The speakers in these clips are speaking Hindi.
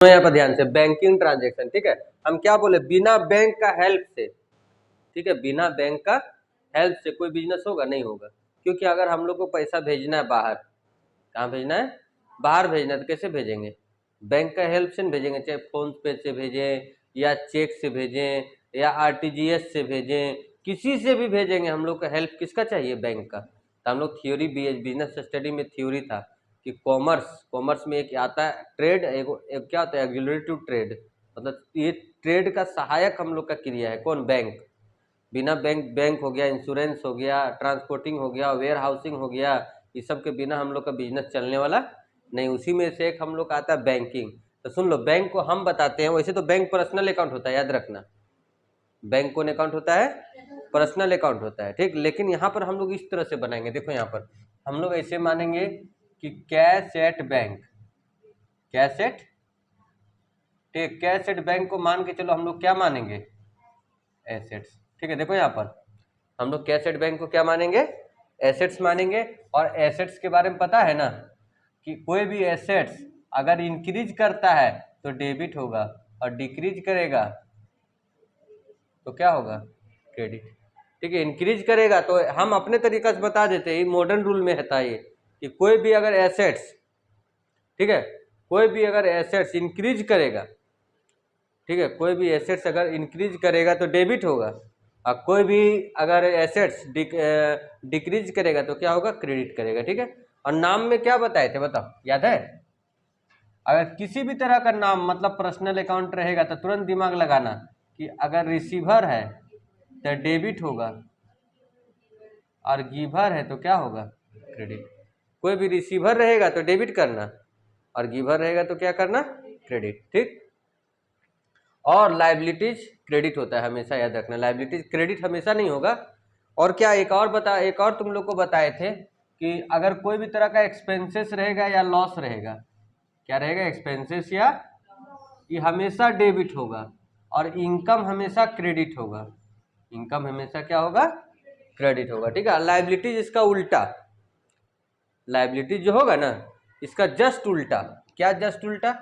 यहाँ पर ध्यान से बैंकिंग ट्रांजेक्शन, ठीक है। हम क्या बोले, बिना बैंक का हेल्प से, ठीक है, बिना बैंक का हेल्प से कोई बिजनेस होगा नहीं होगा। क्योंकि अगर हम लोग को पैसा भेजना है बाहर, कहाँ भेजना है, बाहर भेजना है, तो कैसे भेजेंगे, बैंक का हेल्प से नहीं भेजेंगे। चाहे फोन पे से भेजें या चेक से भेजें या आरटीजीएस से भेजें, किसी से भी भेजेंगे, हम लोग का हेल्प किसका चाहिए, बैंक का। तो हम लोग थ्योरी बिजनेस स्टडी में थ्योरी था कि कॉमर्स में एक आता है ट्रेड, एक क्या होता है एक्सिलरेटिव ट्रेड, मतलब ये ट्रेड का सहायक हम लोग का क्रिया है कौन, बैंक। बिना बैंक हो गया, इंश्योरेंस हो गया, ट्रांसपोर्टिंग हो गया, वेयर हाउसिंग हो गया, इस सब के बिना हम लोग का बिजनेस चलने वाला नहीं। उसी में से एक हम लोग का आता है बैंकिंग। तो सुन लो, बैंक को हम बताते हैं, वैसे तो बैंक पर्सनल अकाउंट होता है, याद रखना, बैंक कौन अकाउंट होता है, पर्सनल अकाउंट होता है, ठीक। लेकिन यहाँ पर हम लोग इस तरह से बनाएंगे, देखो यहाँ पर हम लोग ऐसे मानेंगे कि cash at bank, cash at, ठीक, कैश एट बैंक को मान के चलो हम लोग क्या मानेंगे, एसेट्स, ठीक है। देखो यहाँ पर हम लोग कैश एट बैंक को क्या मानेंगे, एसेट्स मानेंगे। और एसेट्स के बारे में पता है ना कि कोई भी एसेट्स अगर इंक्रीज करता है तो डेबिट होगा और डिक्रीज करेगा तो क्या होगा, क्रेडिट, ठीक है। इंक्रीज करेगा तो हम अपने तरीका से बता देते हैं, मॉडर्न रूल में है ये कि कोई भी अगर एसेट्स, ठीक है, कोई भी अगर एसेट्स इंक्रीज करेगा, ठीक है, कोई भी एसेट्स अगर इंक्रीज करेगा तो डेबिट होगा, और कोई भी अगर एसेट्स डिक्रीज करेगा तो क्या होगा, क्रेडिट करेगा, ठीक है। और नाम में क्या बताए थे बताओ, याद है, अगर किसी भी तरह का नाम मतलब पर्सनल अकाउंट रहेगा तो तुरंत दिमाग लगाना कि अगर रिसीवर है तो डेबिट होगा और गिवर है तो क्या होगा, क्रेडिट। कोई भी रिसीवर रहेगा तो डेबिट करना और गिवर रहेगा तो क्या करना, क्रेडिट, ठीक। और लाइबिलिटीज क्रेडिट होता है हमेशा, याद रखना, लाइबिलिटीज क्रेडिट हमेशा नहीं होगा। और क्या एक और तुम लोग को बताए थे कि अगर कोई भी तरह का एक्सपेंसेस रहेगा या लॉस रहेगा, क्या रहेगा, एक्सपेंसेस या, ये हमेशा डेबिट होगा। और इनकम हमेशा क्रेडिट होगा, इनकम हमेशा क्या होगा, क्रेडिट होगा, ठीक है। लाइबिलिटीज इसका उल्टा, लाइबिलिटीज जो होगा ना इसका जस्ट उल्टा, क्या जस्ट उल्टा,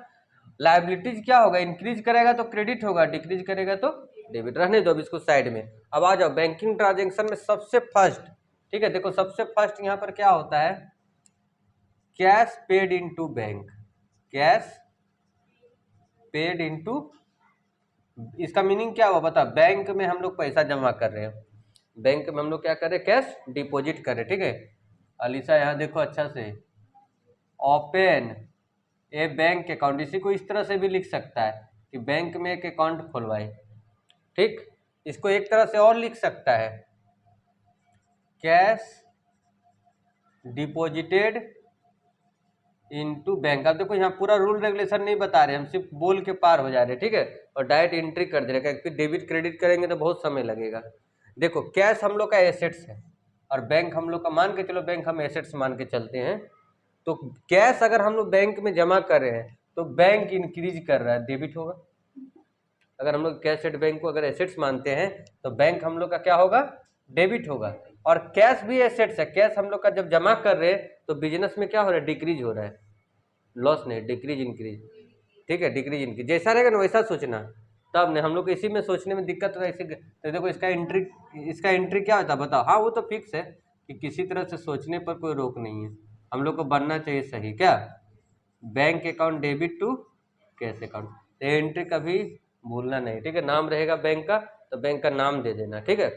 लाइबिलिटीज क्या होगा, इंक्रीज करेगा तो क्रेडिट होगा, डिक्रीज करेगा तो डेबिट। रहने दो अब इसको साइड में। अब आ जाओ बैंकिंग ट्रांजेक्शन में सबसे फर्स्ट, ठीक है, देखो सबसे फर्स्ट यहाँ पर क्या होता है, cash paid into bank, cash paid into, इसका मीनिंग क्या हुआ बता, बैंक में हम लोग पैसा जमा कर रहे हैं, बैंक में हम लोग क्या कर रहे हैं, कैश डिपॉजिट कर रहे हैं, ठीक है। अलीसा यहाँ देखो अच्छा से, ओपन ए बैंक अकाउंट, इसी को इस तरह से भी लिख सकता है कि बैंक में एक अकाउंट खुलवाए, ठीक। इसको एक तरह से और लिख सकता है, कैश डिपॉजिटेड इनटू बैंक। अब देखो यहाँ पूरा रूल रेगुलेशन नहीं बता रहे, हम सिर्फ बोल के पार हो जा रहे हैं, ठीक है, और डायरेक्ट एंट्री कर दे रहे हैं, फिर डेबिट क्रेडिट करेंगे तो बहुत समय लगेगा। देखो कैश हम लोग का एसेट्स है और बैंक हम लोग का, मान के चलो बैंक हम एसेट्स मान के चलते हैं, तो कैश अगर हम लोग बैंक में जमा कर रहे हैं तो बैंक इंक्रीज कर रहा है, डेबिट होगा। अगर हम लोग कैश एट बैंक को अगर एसेट्स मानते हैं तो बैंक हम लोग का क्या होगा, डेबिट होगा। और कैश भी एसेट्स है, कैश हम लोग का जब जमा कर रहे हैं तो बिजनेस में क्या हो रहा है, डिक्रीज हो रहा है, लॉस नहीं, डिक्रीज इंक्रीज, ठीक है, डिक्रीज इंक्रीज जैसा रहेगा ना वैसा सोचना। तब नहीं हम लोग को इसी में सोचने में दिक्कत हो ऐसे, तो देखो इसका एंट्री क्या होता है बताओ, हाँ वो तो फिक्स है कि किसी तरह से सोचने पर कोई रोक नहीं है, हम लोग को बनना चाहिए सही, क्या, bank account debit to cash account, तो एंट्री कभी भूलना नहीं, ठीक है। नाम रहेगा बैंक का तो बैंक का नाम दे देना, ठीक है।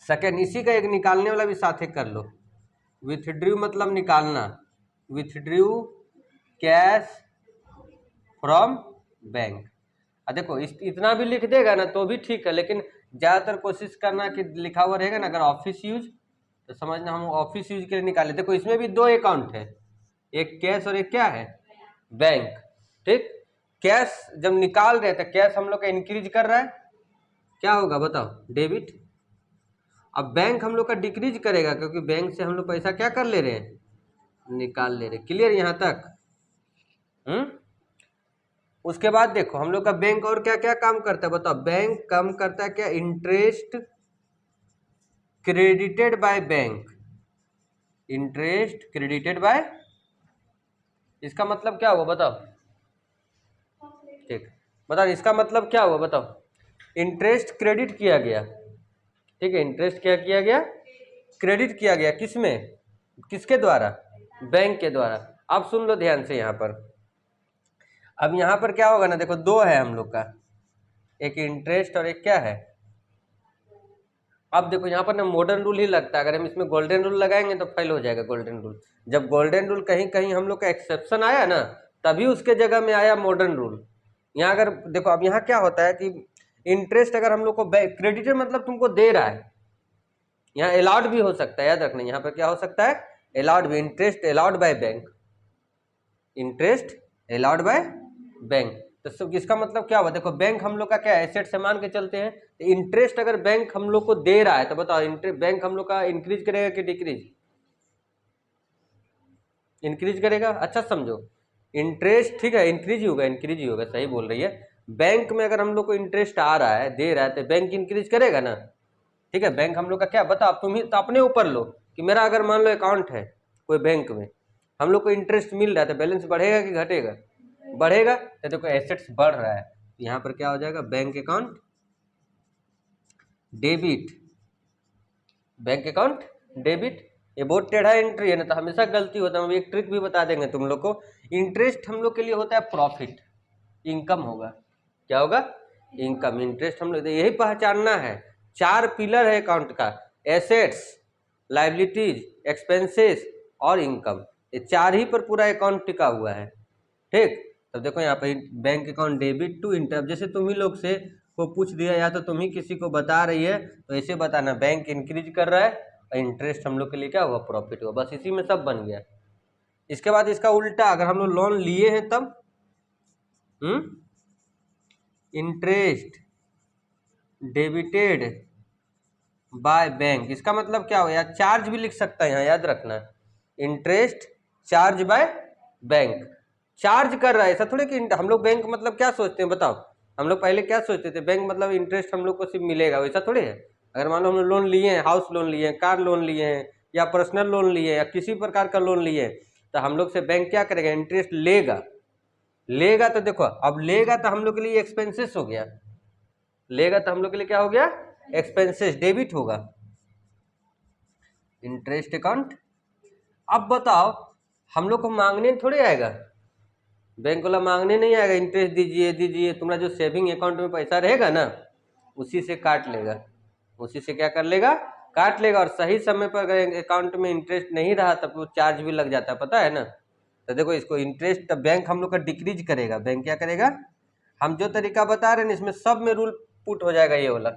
सेकेंड, इसी का एक निकालने वाला भी साथ ही कर लो, विथड्रू मतलब निकालना, विथड्रू कैश फ्रॉम बैंक। देखो इतना भी लिख देगा ना तो भी ठीक है, लेकिन ज़्यादातर कोशिश करना कि लिखा हुआ रहेगा ना, अगर ऑफिस यूज तो समझना हम ऑफिस यूज के लिए निकाले। देखो इसमें भी दो अकाउंट है, एक कैश और एक क्या है, बैंक, ठीक। कैश जब निकाल रहे थे, कैश हम लोग का इंक्रीज कर रहा है, क्या होगा बताओ, डेबिट। अब बैंक हम लोग का डिक्रीज करेगा क्योंकि बैंक से हम लोग पैसा क्या कर ले रहे हैं, निकाल ले रहे, क्लियर यहाँ तक। उसके बाद देखो हम लोग का बैंक और क्या क्या काम करता है बताओ, बैंक काम करता है क्या, interest credited by bank, interest credited bye, इसका मतलब क्या हुआ बताओ, ठीक, बताओ इसका मतलब क्या हुआ, बताओ। इंटरेस्ट क्रेडिट किया गया, ठीक है, इंटरेस्ट क्या किया गया, क्रेडिट किया गया, किसमें, किसके द्वारा, बैंक के द्वारा। अब सुन लो ध्यान से यहाँ पर, अब यहाँ पर क्या होगा ना, देखो दो है हम लोग का, एक इंटरेस्ट और एक क्या है। अब देखो यहाँ पर ना मॉडर्न रूल ही लगता है, अगर हम इसमें गोल्डन रूल लगाएंगे तो फेल हो जाएगा गोल्डन रूल। जब गोल्डन रूल कहीं कहीं हम लोग का एक्सेप्शन आया ना, तभी उसके जगह में आया मॉडर्न रूल। यहाँ अगर देखो, अब यहाँ क्या होता है कि इंटरेस्ट अगर हम लोग को क्रेडिटर मतलब तुमको दे रहा है, यहाँ अलाउड भी हो सकता है, याद रखना यहाँ पर क्या हो सकता है, अलाउड भी, interest allowed by bank, interest allowed by bank. तो सब इसका मतलब क्या हुआ, देखो बैंक हम लोग का क्या एसेट से मान के चलते हैं, तो इंटरेस्ट अगर बैंक हम लोग को दे रहा है तो बताओ बैंक हम लोग का इंक्रीज करेगा कि डिक्रीज, इंक्रीज करेगा। अच्छा समझो, इंटरेस्ट ठीक है इंक्रीज ही होगा, इंक्रीज ही होगा, सही बोल रही है। बैंक में अगर हम लोग को इंटरेस्ट आ रहा है, दे रहा है, तो बैंक इंक्रीज करेगा ना, ठीक है। बैंक हम लोग का क्या, बताओ तुम ही तो अपने ऊपर लो कि मेरा अगर मान लो अकाउंट है कोई बैंक में, हम लोग को इंटरेस्ट मिल रहा है, तो बैलेंस बढ़ेगा कि घटेगा, बढ़ेगा। तो देखो एसेट्स बढ़ रहा है, यहाँ पर क्या हो जाएगा, bank account debit, bank account debit. ये बहुत टेढ़ा एंट्री है ना, तो हमेशा गलती होता है। हम एक ट्रिक भी बता देंगे तुम लोग को, इंटरेस्ट हम लोग के लिए होता है प्रॉफिट, इनकम होगा, क्या होगा, इनकम। इंटरेस्ट हम लोग यही पहचानना है, चार पिलर है अकाउंट का, एसेट्स, लाइबिलिटीज, एक्सपेंसेस और इनकम, ये चार ही पर पूरा अकाउंट टिका हुआ है, ठीक। तब देखो यहाँ पे bank account debit to inter, जैसे तुम ही लोग से को पूछ दिया या तो तुम ही किसी को बता रही है, तो ऐसे बताना बैंक इंक्रीज कर रहा है और इंटरेस्ट हम लोग के लिए क्या हुआ, प्रॉफिट हुआ, बस इसी में सब बन गया। इसके बाद इसका उल्टा, अगर हम लोग लोन लिए हैं तब इंटरेस्ट डेबिटेड बाय बैंक, इसका मतलब क्या हो, या चार्ज भी लिख सकता है यहाँ, याद रखना, interest charge by bank, charge कर रहा है। ऐसा थोड़ी कि हम लोग बैंक मतलब क्या सोचते हैं, बताओ, हम लोग पहले क्या सोचते थे, बैंक मतलब इंटरेस्ट हम लोग को सिर्फ मिलेगा, वैसा थोड़ी है। अगर मान लो हम लोग लोन लिए हैं, हाउस लोन लिए हैं, कार लोन लिए हैं, या पर्सनल लोन लिए हैं, या किसी प्रकार का लोन लिए हैं, तो हम लोग से बैंक क्या करेगा, इंटरेस्ट लेगा, लेगा। तो देखो अब लेगा तो हम लोग के लिए एक्सपेंसेस हो गया, लेगा तो हम लोग के लिए क्या हो गया, एक्सपेंसेस, डेबिट होगा इंटरेस्ट अकाउंट। अब बताओ, हम लोग को मांगने थोड़े आएगा, बैंक वाला मांगने नहीं आएगा, इंटरेस्ट दीजिए दीजिए, तुम्हारा जो सेविंग अकाउंट में पैसा रहेगा ना, उसी से काट लेगा, उसी से क्या कर लेगा, काट लेगा। और सही समय पर अगर अकाउंट में इंटरेस्ट नहीं रहा तब वो चार्ज भी लग जाता है, पता है ना। तो देखो इसको इंटरेस्ट बैंक हम लोग का डिक्रीज करेगा, बैंक क्या करेगा, हम जो तरीका बता रहे हैं इसमें सब में रूल पुट हो जाएगा ये वाला।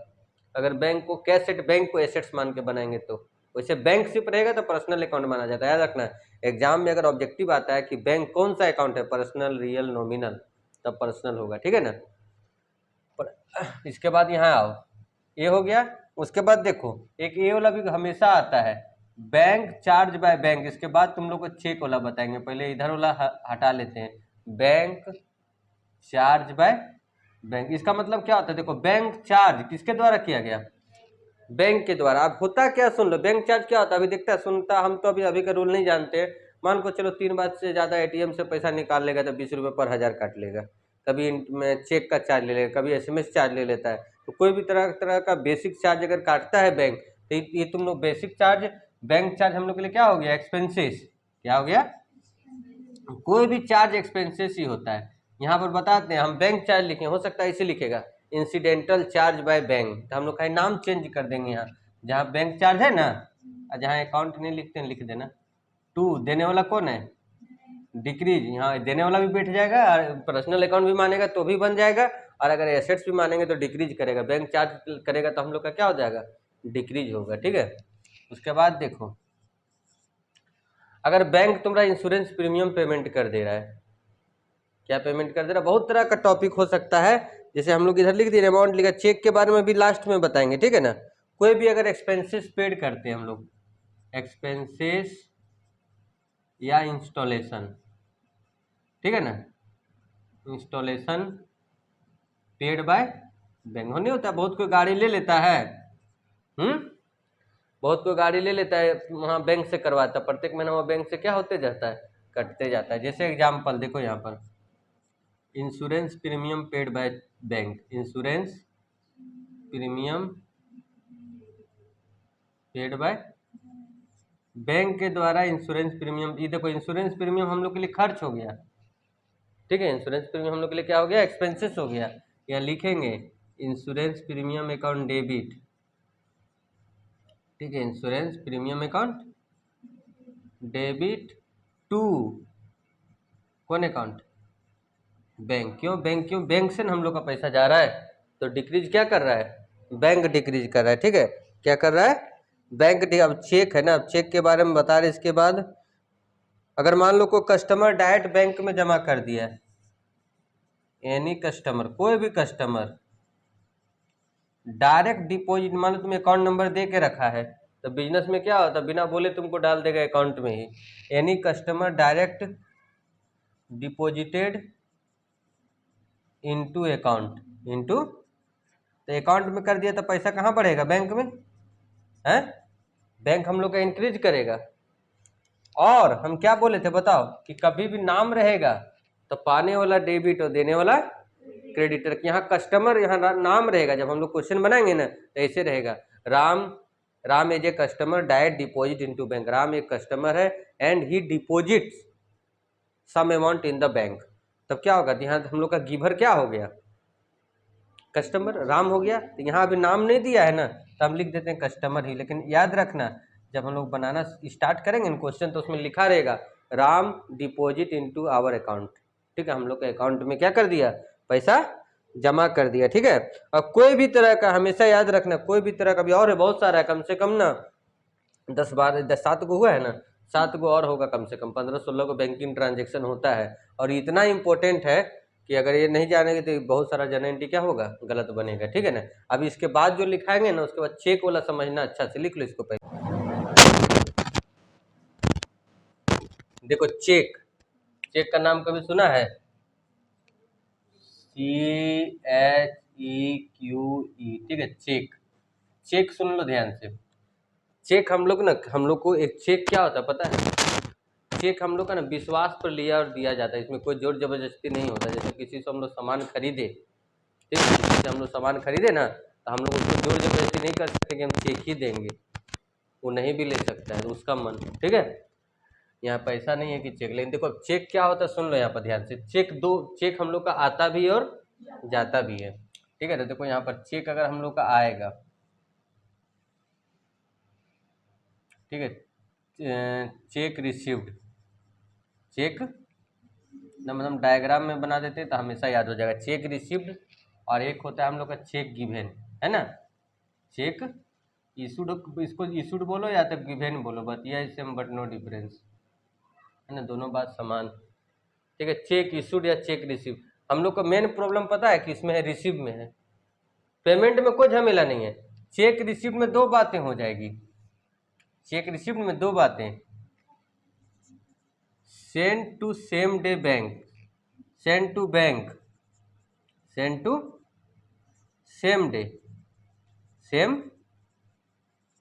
अगर बैंक को कैसेट, बैंक को एसेट्स मान के बनाएंगे तो, वैसे बैंक सिर्फ रहेगा तो पर्सनल अकाउंट माना जाता है, याद रखना। एग्जाम में अगर ऑब्जेक्टिव आता है कि बैंक कौन सा अकाउंट है, पर्सनल, रियल, नॉमिनल, तब पर्सनल होगा, ठीक है ना। पर इसके बाद यहाँ आओ, ये हो गया। उसके बाद देखो एक ये वाला भी हमेशा आता है, बैंक चार्ज बाय बैंक। इसके बाद तुम लोग को चेक वाला बताएंगे, पहले इधर वाला हटा लेते हैं, बैंक चार्ज बाय बैंक। इसका मतलब क्या होता है, देखो बैंक चार्ज किसके द्वारा किया गया, बैंक के द्वारा। अब होता क्या, सुन लो, बैंक चार्ज क्या होता है, अभी देखता है, सुनता, हम तो अभी का रूल नहीं जानते। मान को चलो 3 बार से ज़्यादा एटीएम से पैसा निकाल लेगा तो 20 रुपये पर 1000 काट लेगा, कभी में चेक का चार्ज ले लेगा, कभी एसएमएस चार्ज ले लेता है। तो कोई भी तरह तरह का बेसिक चार्ज अगर काटता है बैंक, तो ये तुम लोग बेसिक चार्ज, बैंक चार्ज हम लोग के लिए क्या हो गया, एक्सपेंसेस, क्या हो गया, कोई भी चार्ज एक्सपेंसेस ही होता है। यहाँ पर बताते हैं, हम बैंक चार्ज लिखे, हो सकता है इसे लिखेगा इंसिडेंटल चार्ज बाय बैंक, तो हम लोग का नाम चेंज कर देंगे यहाँ, जहाँ बैंक चार्ज है ना, और जहाँ अकाउंट नहीं लिखते हैं लिख देना टू, देने वाला कौन है, डिक्रीज, यहाँ देने वाला भी बैठ जाएगा, और पर्सनल अकाउंट भी मानेगा तो भी बन जाएगा, और अगर एसेट्स भी मानेंगे तो डिक्रीज करेगा, बैंक चार्ज करेगा तो हम लोग का क्या हो जाएगा, डिक्रीज होगा, ठीक है। उसके बाद देखो, अगर बैंक तुम्हारा इंश्योरेंस प्रीमियम पेमेंट कर दे रहा है, क्या पेमेंट कर दे रहा है, बहुत तरह का टॉपिक हो सकता है। जैसे हम लोग इधर लिख दिए अमाउंट लिखा, चेक के बारे में भी लास्ट में बताएंगे, ठीक है ना। कोई भी अगर एक्सपेंसेस पेड करते हैं हम लोग, एक्सपेंसेस या इंस्टॉलेशन, ठीक है ना, इंस्टॉलेशन पेड बाय बैंक, नहीं होता, बहुत कोई गाड़ी ले लेता है, बहुत कोई गाड़ी ले लेता है, वहाँ बैंक से करवाता है, प्रत्येक महीना वहाँ बैंक से क्या होते जाता है, कटते जाता है। जैसे एग्जाम्पल देखो यहाँ पर, insurance premium paid by bank, insurance premium paid by bank के द्वारा इंश्योरेंस प्रीमियम, ये देखो इंश्योरेंस प्रीमियम हम लोग के लिए खर्च हो गया, ठीक है, इंश्योरेंस प्रीमियम हम लोग के लिए क्या हो गया, एक्सपेंसेस हो गया। यहाँ लिखेंगे इंश्योरेंस प्रीमियम अकाउंट डेबिट, ठीक है, insurance premium account debit to कौन अकाउंट, बैंक। क्यों बैंक, क्यों बैंक से ना हम लोग का पैसा जा रहा है, तो डिक्रीज क्या कर रहा है, बैंक डिक्रीज कर रहा है, ठीक है, क्या कर रहा है, बैंक। अब चेक है ना, अब चेक के बारे में बता रहे। इसके बाद अगर मान लो कोई कस्टमर डायरेक्ट बैंक में जमा कर दिया है, एनी कस्टमर, कोई भी कस्टमर डायरेक्ट डिपॉजिट, मान लो तुम अकाउंट नंबर दे के रखा है, तो बिजनेस में क्या होता है, बिना बोले तुमको डाल देगा अकाउंट में ही। Any customer direct deposited into account, into, तो अकाउंट में कर दिया तो पैसा कहाँ बढ़ेगा, बैंक में है, बैंक हम लोग का इंक्रीज करेगा। और हम क्या बोले थे बताओ, कि कभी भी नाम रहेगा तो पाने वाला डेबिट और देने वाला क्रेडिटर। यहाँ कस्टमर, यहाँ नाम रहेगा। जब हम लोग क्वेश्चन बनाएंगे ना तो ऐसे रहेगा, Ram as a customer direct deposit into bank, Ram एक कस्टमर है and he deposits some amount in the bank. तब क्या होगा, यहाँ हम लोग का गिवर क्या हो गया, कस्टमर, राम हो गया। तो यहाँ अभी नाम नहीं दिया है ना, तो हम लिख देते हैं कस्टमर ही। लेकिन याद रखना, जब हम लोग बनाना स्टार्ट करेंगे ना क्वेश्चन, तो उसमें लिखा रहेगा Ram deposit into our account, ठीक है, हम लोग के अकाउंट में क्या कर दिया, पैसा जमा कर दिया, ठीक है। और कोई भी तरह का, हमेशा याद रखना, कोई भी तरह का भी, और है बहुत सारा है, कम से कम ना 10 7 गो हुआ है ना, 7 गो और होगा, कम से कम 15 16 को बैंकिंग ट्रांजेक्शन होता है। और इतना इंपॉर्टेंट है कि अगर ये नहीं जानेंगे तो बहुत सारा जनएंट्री क्या होगा, गलत बनेगा, ठीक है ना। अभी इसके बाद जो लिखाएंगे ना, उसके बाद चेक वाला समझना, अच्छा से लिख लो इसको पहले। देखो चेक, चेक का नाम कभी सुना है, CHEQE, ठीक है, चेक, चेक सुन लो ध्यान से। चेक हम लोग ना, हम लोग को एक चेक क्या होता है पता है, चेक हम लोग का ना विश्वास पर लिया और दिया जाता है, इसमें कोई जोर जबरदस्ती नहीं होता। जैसे किसी से हम लोग सामान खरीदे, ठीक है, किसी से हम लोग सामान खरीदे ना, तो हम लोग उसको जोर जबरदस्ती नहीं कर सकते कि हम चेक ही देंगे, वो नहीं भी ले सकता है, तो उसका मन, ठीक है। यहाँ पैसा नहीं है कि चेक, लेकिन देखो चेक क्या होता है, सुन लो यहाँ पर ध्यान से। चेक दो, चेक हम लोग का आता भी है और जाता भी है, ठीक है। तो देखो यहाँ पर चेक अगर हम लोग का आएगा, ठीक है, चेक रिसीव्ड, चेक मतलब डायग्राम में बना देते तो हमेशा याद हो जाएगा, चेक रिसीव्ड। और एक होता है हम लोग का चेक गिवेन, है ना, चेक इशूड, इसको इशूड बोलो या तो गिवेन बोलो, बट यह सेम बट नो डिफरेंस, है ना, दोनों बात समान, ठीक है। चेक इशूड या चेक रिसीव, हम लोग का मेन प्रॉब्लम पता है कि इसमें है, रिसीव में है। पेमेंट में कोई झमेला नहीं है, चेक रिसीव में दो बातें हो जाएगी, चेक रिसीव में दो बातें, send to same day bank, send to bank, send to same day, same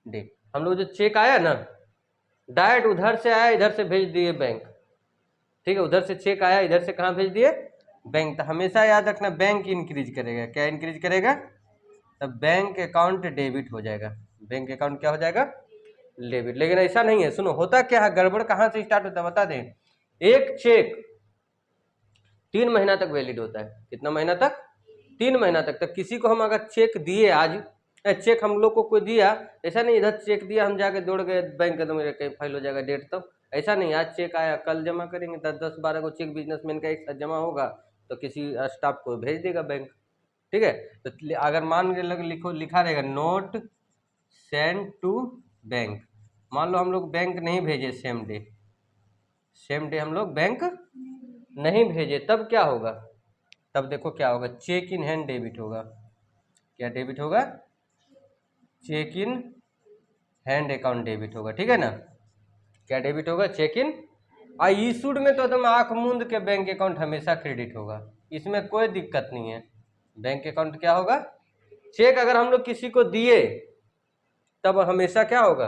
day. हम लोग जो चेक आया ना, डायरेक्ट उधर से आया, इधर से भेज दिए बैंक, ठीक है, उधर से चेक आया, इधर से कहाँ भेज दिए, बैंक। तो हमेशा याद रखना, बैंक इंक्रीज करेगा, क्या इंक्रीज करेगा, तब बैंक अकाउंट डेबिट हो जाएगा, बैंक अकाउंट क्या हो जाएगा, डेबिट। लेकिन ऐसा नहीं है, सुनो होता क्या है, गड़बड़ कहाँ से स्टार्ट होता है बता दें। एक चेक 3 महीना तक वैलिड होता है, कितना महीना तक, 3 महीना तक किसी को हम अगर चेक दिए आज, चेक हम लोग को कोई दिया, ऐसा नहीं इधर चेक दिया हम जाके दौड़ गए बैंक, तो मेरे कहीं फाइल हो जाएगा डेट, तो ऐसा नहीं, आज चेक आया कल जमा करेंगे, 10 10 12 को चेक बिजनेसमैन का एक साथ जमा होगा, तो किसी स्टाफ को भेज देगा बैंक, ठीक है। तो अगर मान के लग लिखो, लिखा रहेगा नोट सेंड टू बैंक, मान लो हम लोग बैंक नहीं भेजे सेम डे, सेम डे हम लोग बैंक नहीं भेजे, तब क्या होगा, तब देखो क्या होगा, चेक इन हैंड डेबिट होगा, क्या डेबिट होगा, cheque in hand account debit होगा, ठीक है ना, क्या डेबिट होगा, चेक इन। इशूड में तो एकदम आंख मूंद के बैंक अकाउंट हमेशा क्रेडिट होगा, इसमें कोई दिक्कत नहीं है, बैंक अकाउंट क्या होगा, चेक अगर हम लोग किसी को दिए तब हमेशा क्या होगा,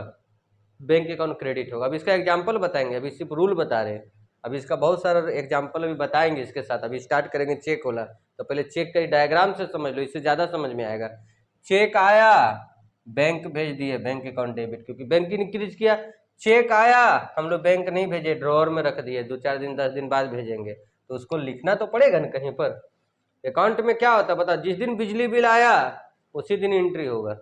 बैंक अकाउंट क्रेडिट होगा। अब इसका एग्जांपल बताएंगे, अभी सिर्फ रूल बता रहे हैं। अभी इसका बहुत सारा एग्जाम्पल अभी बताएंगे इसके साथ। अभी स्टार्ट करेंगे चेक वाला, तो पहले चेक का डायग्राम से समझ लो, इससे ज़्यादा समझ में आएगा। चेक आया, बैंक भेज दिए, बैंक अकाउंट डेबिट, क्योंकि बैंक इंक्रीज किया। चेक आया, हम लोग बैंक नहीं भेजे, ड्रॉअर में रख दिए, 2-4 दिन 10 दिन बाद भेजेंगे, तो उसको लिखना तो पड़ेगा ना कहीं पर। अकाउंट में क्या होता है बता, जिस दिन बिजली बिल आया उसी दिन एंट्री होगा।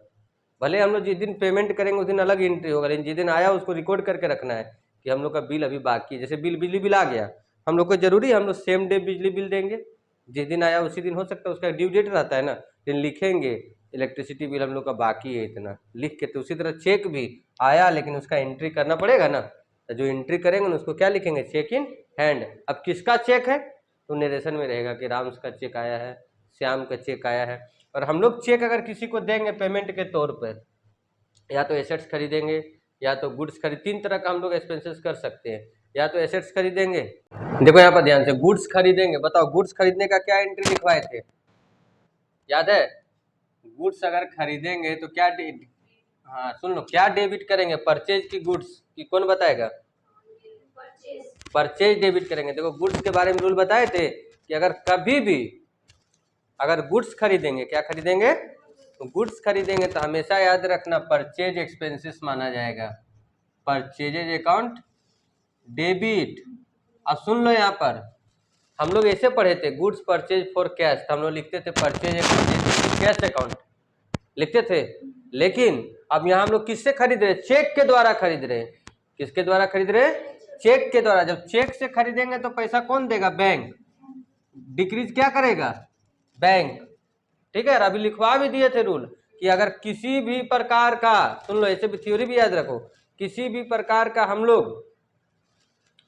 भले हम लोग जिस दिन पेमेंट करेंगे उस दिन अलग एंट्री होगा, लेकिन जिस दिन आया उसको रिकॉर्ड करके रखना है कि हम लोग का बिल अभी बाकी है। जैसे बिजली बिल आ गया, हम लोग को जरूरी है हम लोग सेम डे बिजली बिल देंगे, जिस दिन आया उसी दिन, हो सकता है उसका ड्यू डेट रहता है ना, लेकिन लिखेंगे इलेक्ट्रिसिटी बिल हम लोग का बाकी है इतना लिख के। तो उसी तरह चेक भी आया लेकिन उसका एंट्री करना पड़ेगा ना, तो जो एंट्री करेंगे ना उसको क्या लिखेंगे, चेक इन हैंड। अब किसका चेक है तो नरेशन में रहेगा कि राम का चेक आया है, श्याम का चेक आया है। और हम लोग चेक अगर किसी को देंगे पेमेंट के तौर पर, या तो एसेट्स खरीदेंगे या तो गुड्स खरीद, 3 तरह का हम लोग एक्सपेंसेस कर सकते हैं। या तो एसेट्स खरीदेंगे, देखो यहाँ पर ध्यान से, गुड्स खरीदेंगे, बताओ गुड्स खरीदने का क्या एंट्री लिखवाए थे, याद है? गुड्स अगर खरीदेंगे तो क्या हाँ सुन लो, क्या डेबिट करेंगे, परचेज की गुड्स की, कौन बताएगा? परचेज डेबिट करेंगे। देखो गुड्स के बारे में रूल बताए थे कि अगर कभी भी अगर गुड्स खरीदेंगे, क्या खरीदेंगे, गुड्स खरीदेंगे, तो हमेशा याद रखना परचेज एक्सपेंसेस माना जाएगा, परचेजेज अकाउंट डेबिट। अब सुन लो, यहाँ पर हम लोग ऐसे पढ़े थे, गुड्स परचेज फॉर कैश, तो हम लोग लिखते थे परचेज अकाउंट, कैश अकाउंट लिखते थे। लेकिन अब यहाँ हम लोग किससे खरीद रहे, चेक के द्वारा खरीद रहे। किसके द्वारा खरीद रहे, चेक के द्वारा। जब चेक से खरीदेंगे तो पैसा कौन देगा, बैंक। डिक्रीज क्या करेगा, बैंक। ठीक है, अभी लिखवा भी दिए थे रूल कि अगर किसी भी प्रकार का, सुन लो ऐसे भी थ्योरी भी याद रखो, किसी भी प्रकार का हम लोग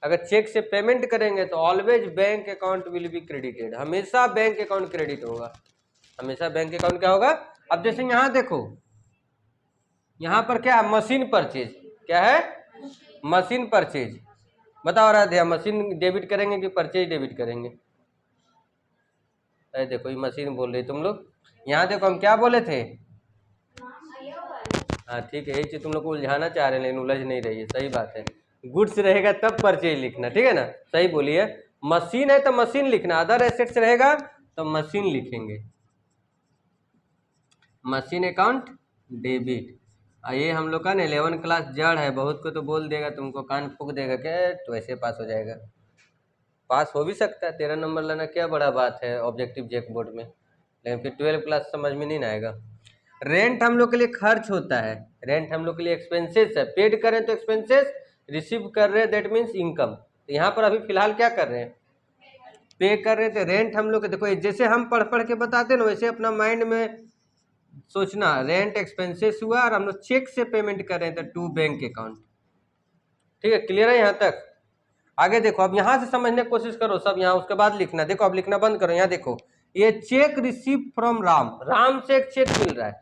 अगर चेक से पेमेंट करेंगे तो always bank account will be credited, हमेशा बैंक अकाउंट क्रेडिट होगा, हमेशा बैंक अकाउंट क्या होगा। अब जैसे यहाँ देखो, यहाँ पर क्या है, मशीन परचेज, क्या है, मशीन परचेज। बताओ राधे, मशीन डेबिट करेंगे कि परचेज डेबिट करेंगे? अरे देखो ये मशीन बोल रही तुम लोग, यहाँ देखो हम क्या बोले थे, हाँ ठीक है, यही चीज तुम लोग को उलझाना चाह रहे हैं लेकिन उलझ नहीं रही है, सही बात है। गुड्स रहेगा तब परचेज लिखना, ठीक है ना, सही बोलिए। मशीन है तो मशीन लिखना, अदर एसेट्स रहेगा तो मशीन लिखेंगे, मशीन अकाउंट डेबिट। ये हम लोग का ना 11 क्लास जड़ है, बहुत को तो बोल देगा, तुमको कान फूक देगा क्या, तो ऐसे पास हो जाएगा। पास हो भी सकता है, 13 नंबर लाना क्या बड़ा बात है ऑब्जेक्टिव जेक बोर्ड में, लेकिन फिर 12 क्लास समझ में नहीं ना आएगा। रेंट हम लोग के लिए खर्च होता है, रेंट हम लोग के लिए एक्सपेंसेस है, पेड करें तो एक्सपेंसेस, रिसीव कर रहे हैं दैट मीन्स इनकम। तो यहाँ पर अभी फिलहाल क्या कर रहे हैं, पे कर रहे थे। रेंट हम लोग देखो जैसे हम पढ़ पढ़ के बताते ना, वैसे अपना माइंड में सोचना, रेंट एक्सपेंसेस हुआ और हम लोग चेक से पेमेंट कर रहे थे टू बैंक अकाउंट। ठीक है, क्लियर है यहाँ तक? आगे देखो, अब यहाँ से समझने की कोशिश करो सब, यहाँ उसके बाद लिखना। देखो अब लिखना बंद करो, यहाँ देखो, ये check receive from Ram, Ram से एक चेक मिल रहा है,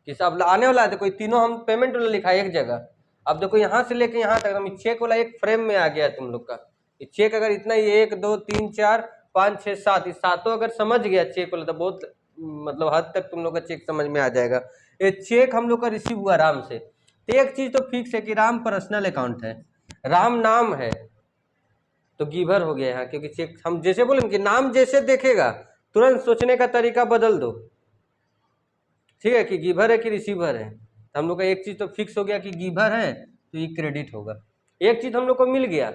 किस अब आने वाला है। देखो ये तीनों हम पेमेंट वाला लिखा है एक जगह। अब देखो यहाँ से लेके यहाँ तक हम चेक वाला एक फ्रेम में आ गया है तुम लोग का। ये चेक अगर इतना ही 1 2 3 4 5 6 7, इस सातों अगर समझ गया चेक वाला, तो बहुत मतलब हद तक तुम लोग का चेक समझ में आ जाएगा। ये चेक हम लोग का रिसीव हुआ राम से, तो एक चीज तो फिक्स है कि राम पर्सनल अकाउंट है, राम नाम है, तो गिवर हो गया यहाँ, क्योंकि चेक हम जैसे बोले कि नाम जैसे देखेगा तुरंत सोचने का तरीका बदल दो, ठीक है, कि गिवर है कि रिसीवर है। तो हम लोग का एक चीज तो फिक्स हो गया कि गिवर है तो ये क्रेडिट होगा, एक चीज हम लोग को मिल गया।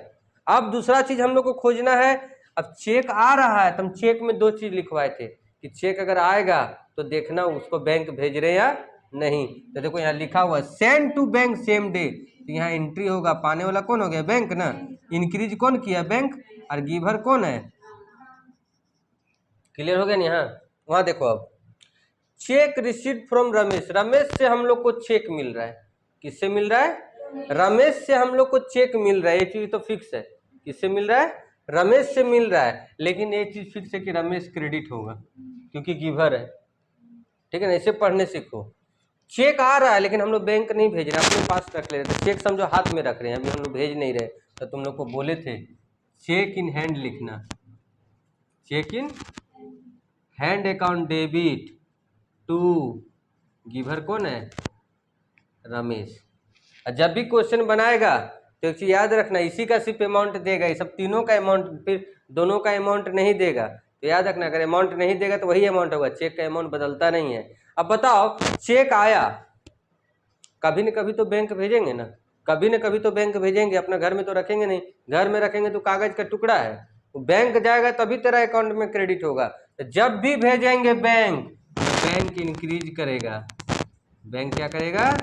अब दूसरा चीज हम लोग को खोजना है। अब चेक आ रहा है तो हम चेक में 2 चीज लिखवाए थे कि चेक अगर आएगा तो देखना उसको बैंक भेज रहे या नहीं। तो देखो यहाँ लिखा हुआ send to bank same day, तो यहाँ एंट्री होगा, पाने वाला कौन हो गया, बैंक ना, इंक्रीज कौन किया, बैंक, और गिवर कौन है। क्लियर हो गया ना यहाँ? वहां देखो अब check received from Ramesh, Ramesh से हम लोग को चेक मिल रहा है, किससे मिल रहा है, रमेश से हम लोग को चेक मिल रहा है, ये चीज तो फिक्स है, किससे मिल रहा है, रमेश से मिल रहा है। लेकिन ये चीज फिक्स है कि रमेश क्रेडिट होगा क्योंकि गिवर है, ठीक है ना, इसे पढ़ने सीखो। चेक आ रहा है लेकिन हम लोग बैंक नहीं भेज रहे, अपने पास रख ले रहे थे, चेक समझो हाथ में रख रहे हैं, अभी हम लोग भेज नहीं रहे। तो तुम लोग को बोले थे चेक इन हैंड लिखना, cheque in hand account debit to, giver कौन है, रमेश। जब भी क्वेश्चन बनाएगा तो एक चीज याद रखना, इसी का सिर्फ अमाउंट देगा, ये सब तीनों का अमाउंट, फिर दोनों का अमाउंट नहीं देगा। तो याद रखना, अगर अमाउंट नहीं देगा तो वही अमाउंट होगा, चेक का अमाउंट बदलता नहीं है। अब बताओ, चेक आया, कभी न कभी तो बैंक भेजेंगे ना, कभी न कभी तो बैंक भेजेंगे, अपना घर में तो रखेंगे नहीं, घर में रखेंगे तो कागज का टुकड़ा है, तो बैंक जाएगा तभी तेरा अकाउंट में क्रेडिट होगा। तो जब भी भेजेंगे बैंक इंक्रीज करेगा, बैंक क्या करेगा,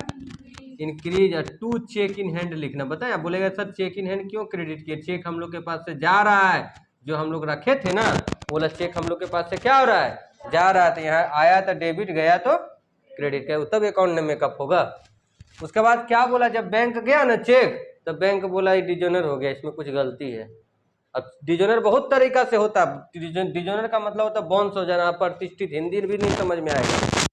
increase. To cheque in hand लिखना, बताया, बोलेगा सर चेक इन हैंड क्यों क्रेडिट किए, चेक हम लोग के पास से जा रहा है, जो हम लोग रखे थे ना, बोला चेक हम लोग के पास से क्या हो रहा है, जा रहा है, तो यहाँ आया तो डेबिट, गया तो क्रेडिट, का तब अकाउंट में मेकअप होगा। उसके बाद क्या बोला, जब बैंक गया ना चेक, तो बैंक बोला ये डिजोनर हो गया, इसमें कुछ गलती है। अब डिजोनर बहुत तरीका से होता है, डिजोनर का मतलब होता है बाउंस हो जाना, प्रतिष्ठित, हिंदी भी नहीं समझ में आएगा,